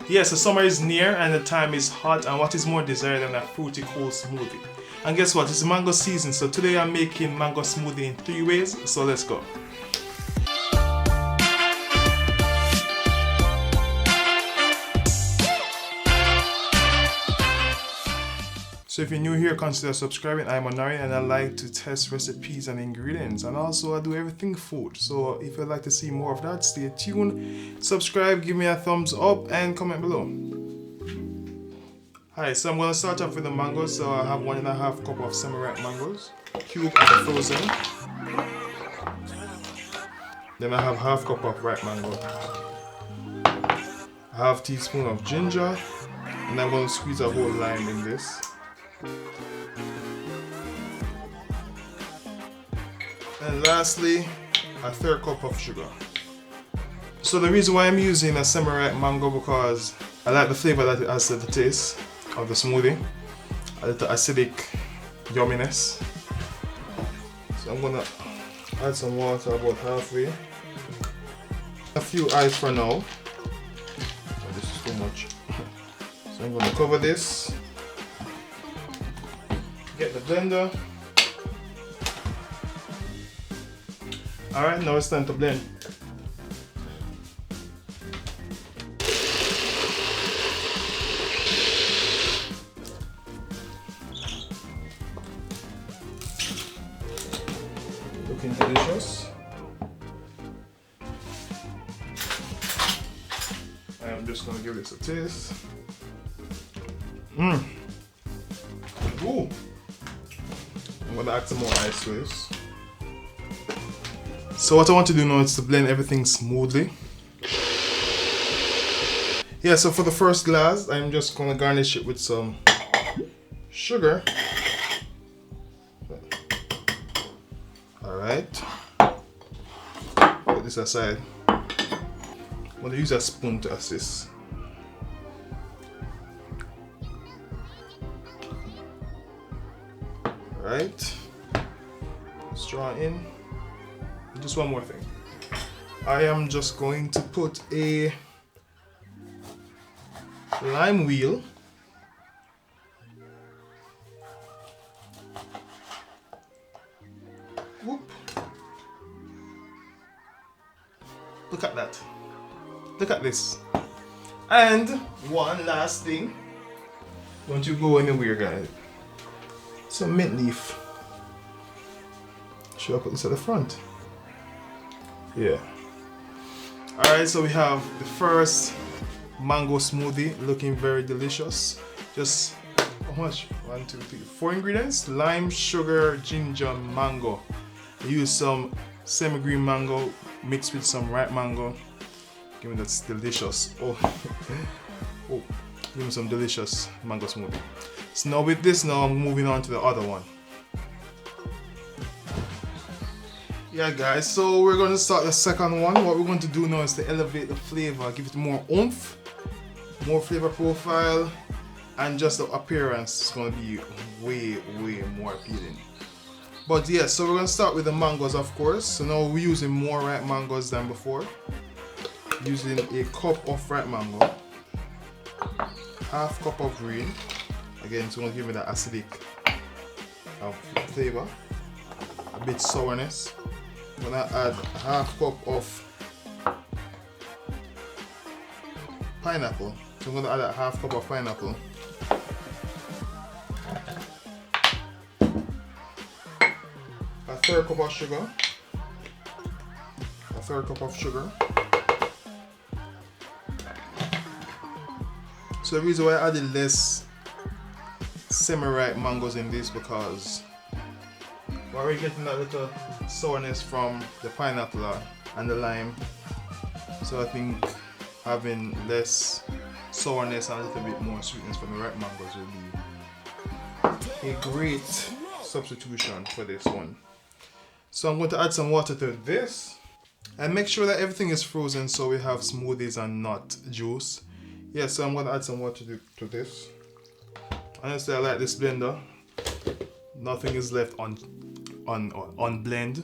Yes, the summer is near and the time is hot, and what is more desired than a fruity cold smoothie? And guess what? It's mango season, so today I'm making mango smoothie in 3 ways, so let's go. So if you're new here, consider subscribing. I'm Onari and I like to test recipes and ingredients, and also I do everything food. So if you'd like to see more of that, stay tuned, subscribe, give me a thumbs up and comment below. Hi, so I'm going to start off with the mangoes. So I have 1.5 cup of semi-ripe mangoes, cube and frozen. Then I have 1/2 cup of ripe mango, 1/2 teaspoon of ginger, and I'm going to squeeze a whole lime in this. And lastly, 1/3 cup of sugar. So the reason why I'm using a semi-ripe mango because I like the flavor that it has to the taste of the smoothie. A little acidic yumminess. So I'm gonna add some water about halfway. A few eyes for now. Oh, this is too much. So I'm gonna cover this. Get the blender. Alright, now it's time to blend. Looking delicious. I'm just gonna give this a taste. Ooh. I'm gonna add some more ice to this. So what I want to do now is to blend everything smoothly. Yeah, so for the first glass, I'm just gonna garnish it with some sugar. Alright. Put this aside. I'm gonna use a spoon to assist. Alright. Straw in. Just one more thing. I am just going to put a lime wheel whoop. Look at that. Look at this. And one last thing. Don't you go anywhere, guys. Some mint leaf. Should I put this at the front? Yeah. Alright, so we have the first mango smoothie looking very delicious. Just how much? 1, 2, 3, 4 ingredients: lime, sugar, ginger, mango. I use some semi-green mango mixed with some ripe mango. Give me that's delicious. Oh, oh, give me some delicious mango smoothie. So now with this, now I'm moving on to the other one. Yeah guys, so we're going to start the second one. What we're going to do now is to elevate the flavor, give it more oomph, more flavor profile, and just the appearance is going to be way more appealing. But yeah, so we're going to start with the mangoes, of course. So now we're using more ripe mangoes than before. Using a cup of ripe mango, 1/2 cup of green. Again, it's going to give me that acidic flavor, a bit sourness. I'm gonna add 1/2 cup of pineapple. So I'm gonna add a 1/2 cup of pineapple. A 1/3 cup of sugar. A 1/3 cup of sugar. So the reason why I added less semi-ripe mangoes in this because we're already getting that little sourness from the pineapple and the lime. So I think having less sourness and a little bit more sweetness from the ripe mangoes will be a great substitution for this one. So I'm going to add some water to this and make sure that everything is frozen so we have smoothies and not juice. Yeah, so I'm going to add some water to this. Honestly, I like this blender. Nothing is left on blend.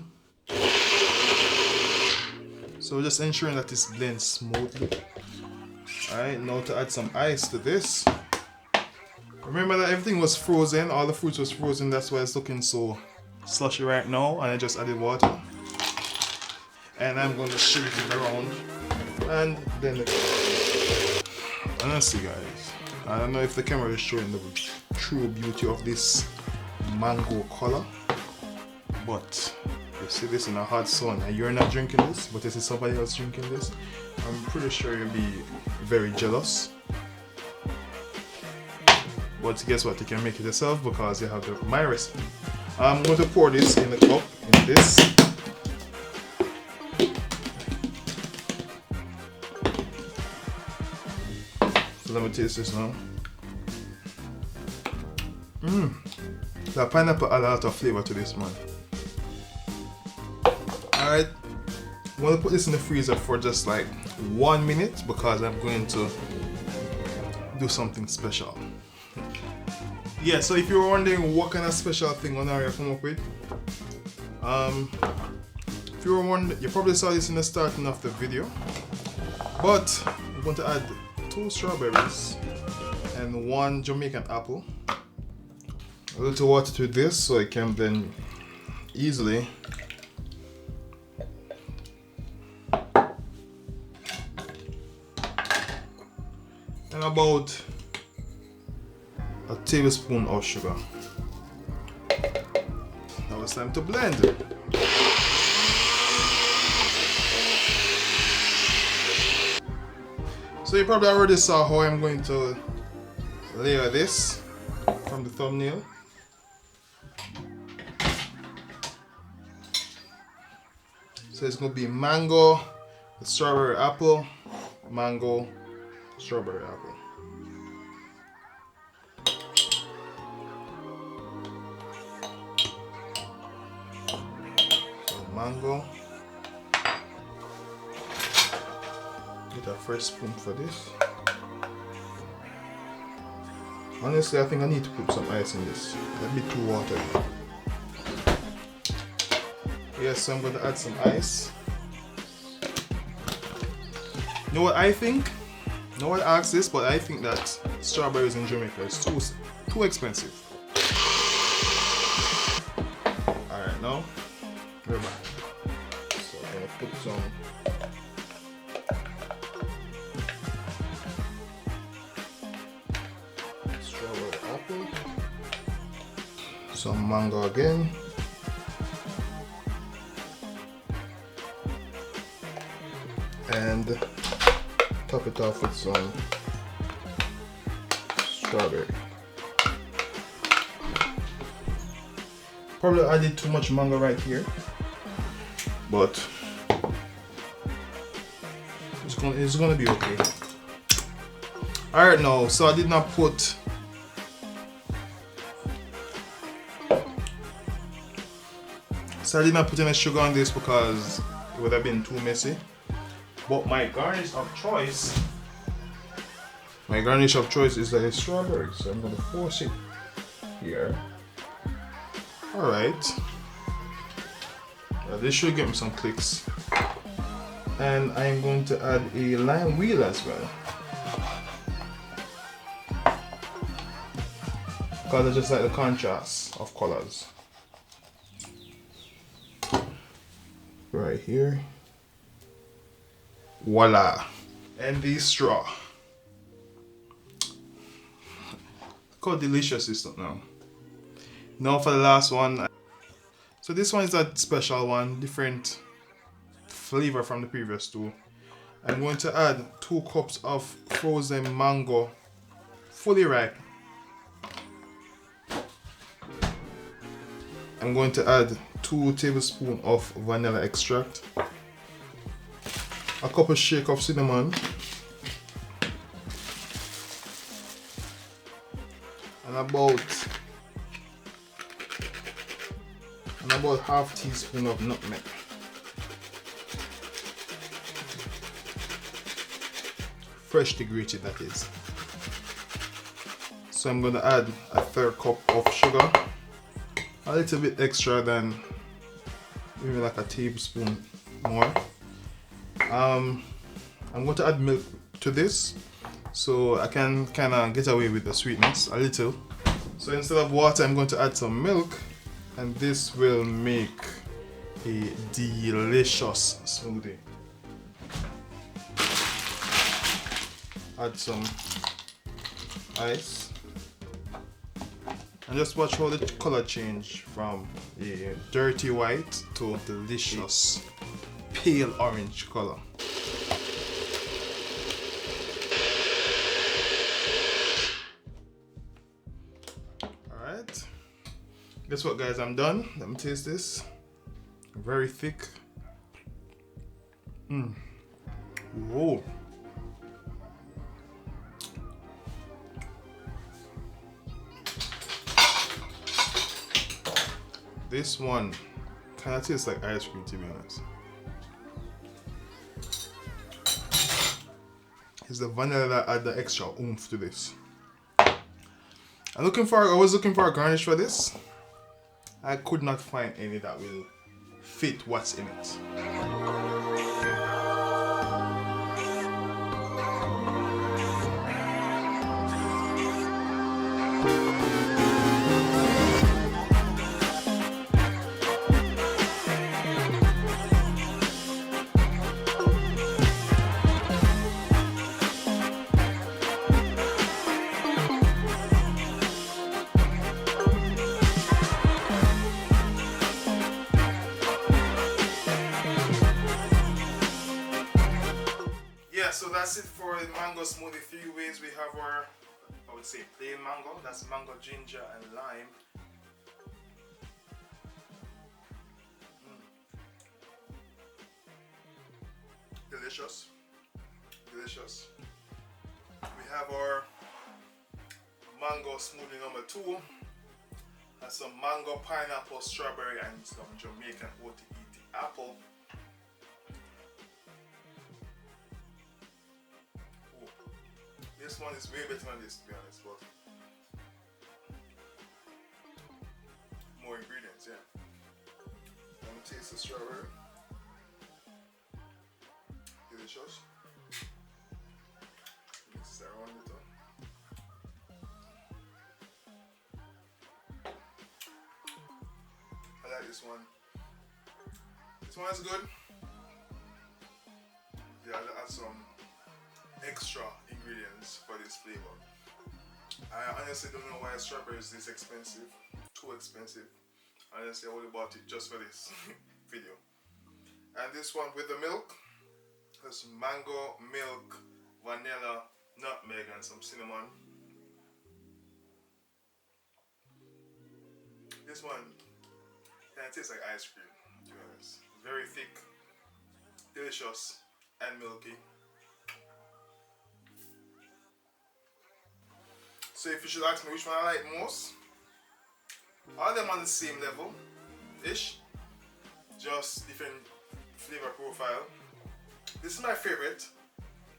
So just ensuring that it's blends smoothly. Alright, now to add some ice to this. Remember that everything was frozen, all the fruits was frozen, that's why it's looking so slushy right now, and I just added water. And I'm going to shake it around, and then honestly guys, I don't know if the camera is showing the true beauty of this mango color, but you see this in a hot sun and you're not drinking this, but you see somebody else drinking this, I'm pretty sure you'll be very jealous. But guess what, you can make it yourself because you have my recipe. I'm going to pour this in the cup, in this. So let me taste this now. The pineapple add a lot of flavor to this, man. Alright, I'm going to put this in the freezer for just like 1 minute because I'm going to do something special. Yeah, so if you were wondering what kind of special thing Onari come up with, if you were wondering, you probably saw this in the starting of the video, but I'm going to add 2 strawberries and 1 Jamaican apple. A little water to this so it can blend easily. And about a tablespoon of sugar. Now it's time to blend. So you probably already saw how I'm going to layer this from the thumbnail. So it's going to be mango, strawberry apple, mango, strawberry apple. Mango. Get a fresh spoon for this. Honestly, I think I need to put some ice in this. That'd be too watery. Yes, so I'm going to add some ice. You know what I think? No one asks this, but I think that strawberries in Jamaica is too expensive. Alright, now we're back. So I'm gonna put some strawberry apple, some mango again, and top it off with some strawberry. Probably added too much mango right here, but it's gonna be okay. Alright, now, so I did not put any sugar on this because it would have been too messy. But my garnish of choice is the strawberry, so I'm gonna force it here. Alright. This should get me some clicks. And I'm going to add a lime wheel as well. Because I just like the contrast of colors. Right here. Voila. And the straw. Look how delicious this is now. Now for the last one. So this one is a special one, different flavor from the previous two. I'm going to add 2 cups of frozen mango, fully ripe. I'm going to add 2 tablespoons of vanilla extract, a couple shake of cinnamon, and about half teaspoon of nutmeg. Freshly grated, that is. So I'm going to add a 1/3 cup of sugar, a little bit extra than maybe like a tablespoon more. I'm going to add milk to this. so I can kind of get away with the sweetness a little. So instead of water, I'm going to add some milk, and this will make a delicious smoothie. Add some ice, and just watch how the color change from a dirty white to delicious pale orange color. Alright, guess what guys, I'm done. Let me taste this. Very thick. Whoa. This one kind of tastes like ice cream, to be honest. It's the vanilla that add the extra oomph to this. I was looking for a garnish for this. I could not find any that will fit what's in it. So that's it for the mango smoothie. 3 ways. We have our, I would say, plain mango. That's mango, ginger, and lime. Delicious. Delicious. We have our mango smoothie number 2. That's some mango, pineapple, strawberry, and some Jamaican Otaheite apple. This one is way better than this, to be honest, but more ingredients, yeah. Let me taste the strawberry. Delicious. Mix that around a little. I like this one. This one is good. Yeah, I'll add some extra ingredients for this flavor. I honestly don't know why strawberry is this expensive. Too expensive. Honestly, I only bought it just for this video. And this one with the milk, there's mango, milk, vanilla, nutmeg, and some cinnamon. This one kind of tastes like ice cream, to be honest. Very thick, delicious, and milky. So if you should ask me which one I like most, all of them on the same level ish, just different flavor profile. This is my favorite.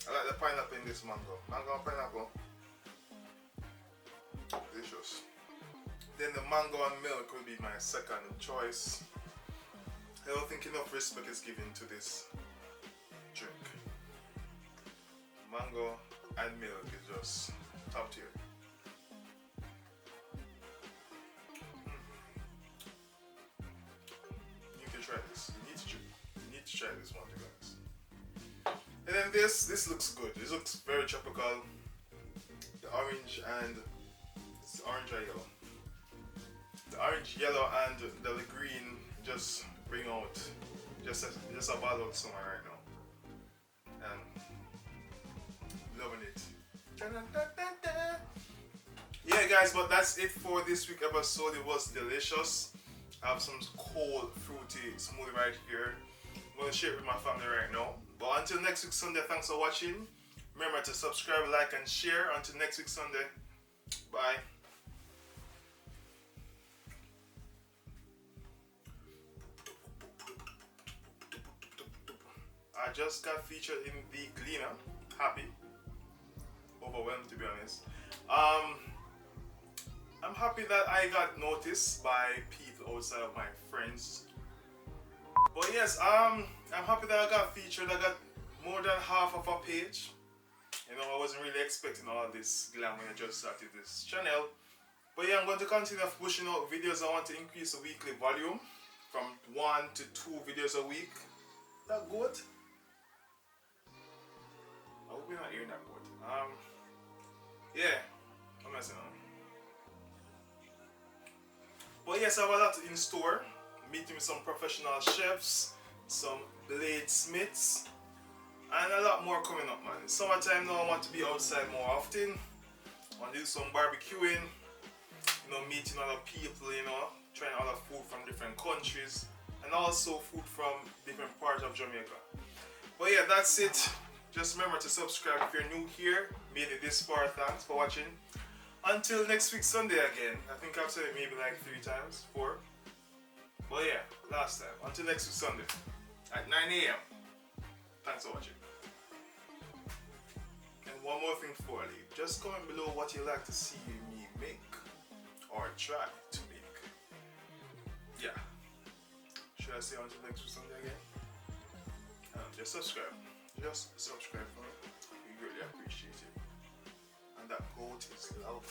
I like the pineapple in this mango. Mango and pineapple. Delicious. Then the mango and milk will be my second choice. I don't think enough respect is given to this drink. Mango and milk is just top tier. Try this. You need to try this one, to be honest. And then this looks good. This looks very tropical. The orange and it's orange or yellow. The orange, yellow, and the green just bring out just a bottle of summer right now. And loving it. Yeah, guys, but that's it for this week's episode. It was delicious. I have some cold, fruity smoothie right here. I'm going to share it with my family right now. But until next week Sunday, thanks for watching. Remember to subscribe, like, and share. Until next week Sunday, bye. I just got featured in the Gleaner. Happy. Overwhelmed, to be honest. I'm happy that I got noticed by people outside of my friends. But yes, I'm happy that I got featured. I got more than half of a page. You know, I wasn't really expecting all this glam when I just started this channel. But yeah, I'm going to continue pushing out videos. I want to increase the weekly volume from 1 to 2 videos a week. That good? I hope you're not hearing that good. Yeah, I'm messing on. But yes, I have a lot in store. Meeting with some professional chefs, some bladesmiths, and a lot more coming up, man. It's summertime now. I want to be outside more often. I want to do some barbecuing, you know, meeting other people, you know, trying other food from different countries, and also food from different parts of Jamaica. But yeah, that's it. Just remember to subscribe if you're new here. Made it this far, thanks for watching. Until next week Sunday again. I think I've said it maybe like 3 times, 4. But yeah, last time. Until next week Sunday at 9 AM. Thanks for watching. And one more thing before I leave. Just comment below what you like to see me make or try to make. Yeah. Should I say until next week Sunday again? Just subscribe. Just subscribe for me. We really appreciate it. And that goat is love.